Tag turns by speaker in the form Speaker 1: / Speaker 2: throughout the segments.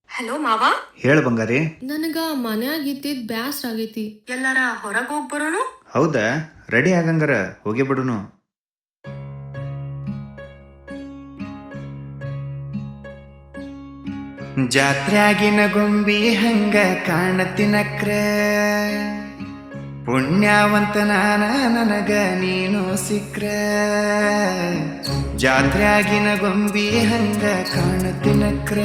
Speaker 1: Hello ಮಾವ.
Speaker 2: ಹೇಳ ಬಂಗಾರಿ.
Speaker 1: ನನಗ ಮನ್ಯಾಗ ಇದ್ದಿದ್ ಬ್ಯಾಸ್ರ ಆಗೈತಿ. ಎಲ್ಲಾರ ಹೊರಗ್ ಹೋಗ್ ಬರೋಣ.
Speaker 2: ಹೌದಾ, ರೆಡಿ ಆಗಂಗಾರ ಹೋಗಿ ಬಿಡುನು. ಜಾತ್ರ್ಯಾಗಿನ ಗೊಂಬಿ ಹಂಗ ಕಾಣತಿನಕ್ರ, ಪುಣ್ಯವಂತ ನಾನ ನನಗ ನೀನು ಸಿಕ್ರ. ಜಾತ್ರ್ಯಾಗಿನ ಗೊಂಬಿ ಹಂಗ ಕಾಣತಿನಕ್ರ,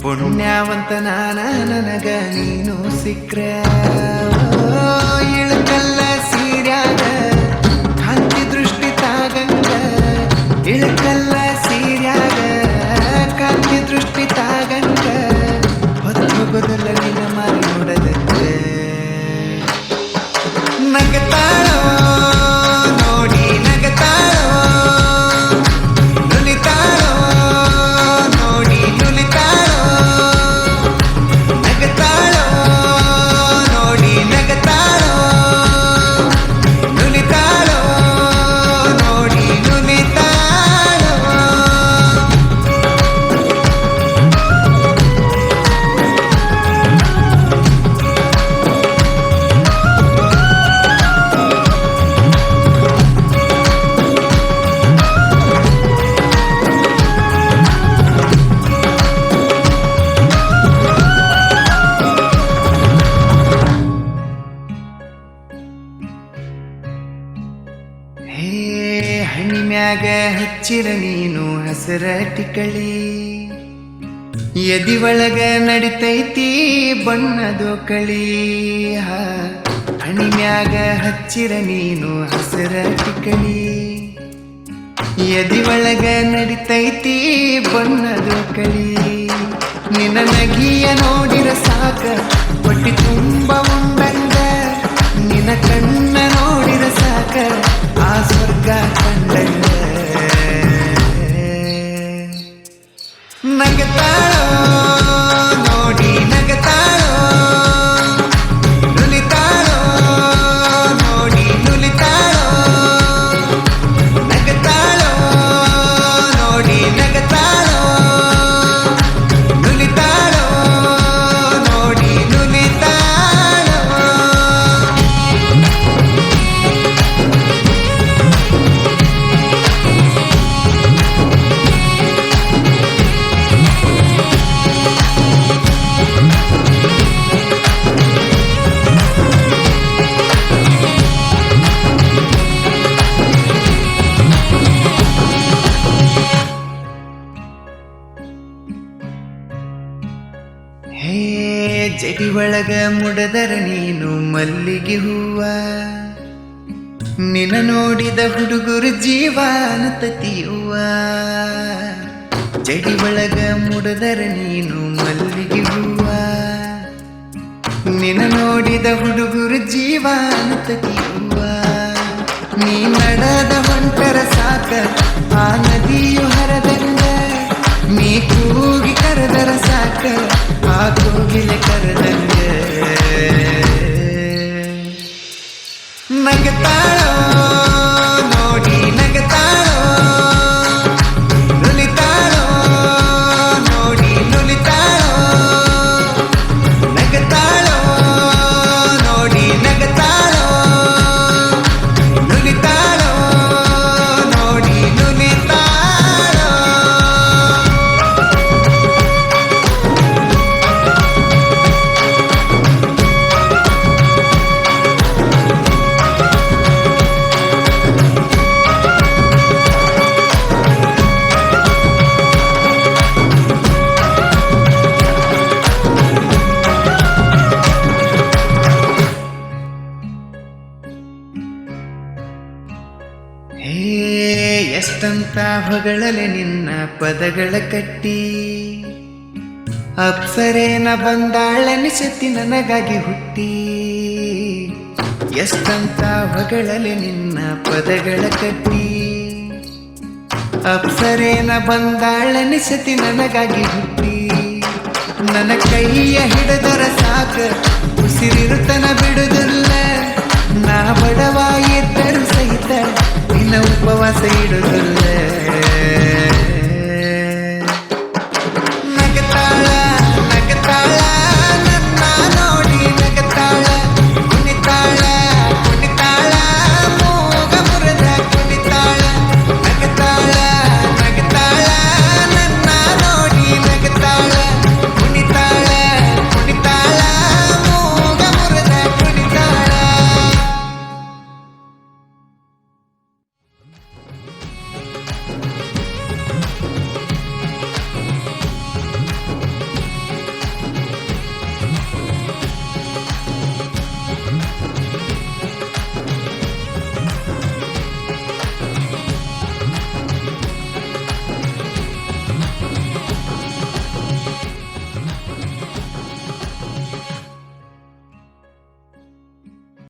Speaker 2: ಪುಣ್ಯವಂತ ನಾನ ನನಗ ನೀನು ಸಿಕ್ರ. ಇಳಕಲ್ಲ ಸೀರ್ಯಾಗ ಕಾಂತಿ ದೃಷ್ಟಿ ತಾಗಂಗ, ಇಳಕಲ್ಲ ಸೀರ್ಯಾಗ ಕಾಂತಿ ದೃಷ್ಟಿ ತಾಗಂಗ, ಹೊತ್ತು ಬದಲ ನಿನ್ನ ಮಾರಿ ನೋಡದಂತೆ. ನಗತಾಳೋ ನೋಡಿ ನಗತಾಳೋ, ನುಲಿತಾಳೋ ನೋಡಿ ನುಲಿತಾಳೋ, ನಗತಾಳೋ ನೋಡಿ ನಗತಾಳೋ, ನುಲಿತಾಳೋ ನೋಡಿ ನುಲಿತಾಳೋ. ಹೇ ಹಣ್ಣಿಮ್ಯಾಗ ಹಚ್ಚಿರ ನೀನು ಹಸರ ಟಿಕಳಿ, ಎದಿ ಒಳಗ ನಡಿತೈತಿ ಬಣ್ಣದೋ ಕಳಿ. ಹಣ್ಣಿಮ್ಯಾಗ ಹಚ್ಚಿರ ನೀನು ಹಸರ ಟಿಕಳಿ, ಎದಿ ಒಳಗ ನಡಿತೈತಿ ಬಣ್ಣದೋ ಕಳಿ. ನಿನ್ನ ನಗಿಯ ನೋಡಿರ ಸಾಕ ಹೊಟ್ಟಿ ತುಂಬ ಉಂಡಂಗ, ನಿನ್ನ ಕಣ್ಣ ನೋಡಿರ ಸಾಕ ಆ ಸ್ವರ್ಗ ಕಂಡಂಗ. ನಗತಾಳೋ ನೋಡಿ ನಗತಾಳೋ, ನುಲಿತಾಳೋ ನೋಡಿ ನುಲಿತಾಳೋ, ನಗತಾಳೋ ನೋಡಿ ನಗತಾಳೋ, ನುಲಿತಾಳೋ ನೋಡಿ ನುಲಿತಾಳೋ. ಹೇ ಜಡಿ ಒಳಗ ಮುಡದರ ನೀನು ಮಲ್ಲಿಗೆ ಹೂವ, ನಿನ್ನ ನೋಡಿದ ಹುಡುಗರು ಜೀವಾನತತಿಯುವ. ಜಡಿ ಒಳಗ ಮುಡದರ ನೀನು ಮಲ್ಲಿಗೆ ಹೂವ, ನಿನ್ನ ನೋಡಿದ ಹುಡುಗರು ಜೀವಾನತತಿಯುವ. ನೀ ನಡೆದ ಹೊಂಟರ ಸಾಕ ಆ ನದಿಯು ಹರದಂಗ, ನೀ ಕೂಗಿ ಕರೆದರ ಸಾಕ ಆ ಕೋಗಿಲೆ ಕರೆದಂಗ. ನಗತಾಳೋ ನೋಡಿ ನಗತಾಳೋ, ನುಲಿತಾಳೋ ನೋಡಿ ನುಲಿತಾಳೋ, ನಗತಾಳೋ ನೋಡಿ ನಗತಾಳೋ, ನುಲಿತಾಳೋ ನೋಡಿ ನುಲಿತಾಳೋ. ಹೇ ಎಷ್ಟಂತ ಹೊಗಳಲೆ ನಿನ್ನ ಪದಗಳ ಕಟ್ಟಿ, ಅಪ್ಸರೇನ ಬಂದಾಳನಿಸತಿ ನನಗಾಗಿ ಹುಟ್ಟಿ. ಎಷ್ಟಂತ ಹೊಗಳಲೆ ನಿನ್ನ ಪದಗಳ ಕಟ್ಟಿ, ಅಪ್ಸರೇನ ಬಂದಾಳನಿಸತಿ ನನಗಾಗಿ ಹುಟ್ಟಿ. ನನ್ನ ಕೈಯ ಹಿಡಿದರ ಸಾಕ ಉಸಿರಿರುತನ ಬಿಡುದಿಲ್ಲ, ನಾ ಬಡವ ಇದ್ದರು ಸಹಿತ ನಿನ್ನ ಉಪವಾಸ ಇಡುದಿಲ್ಲ.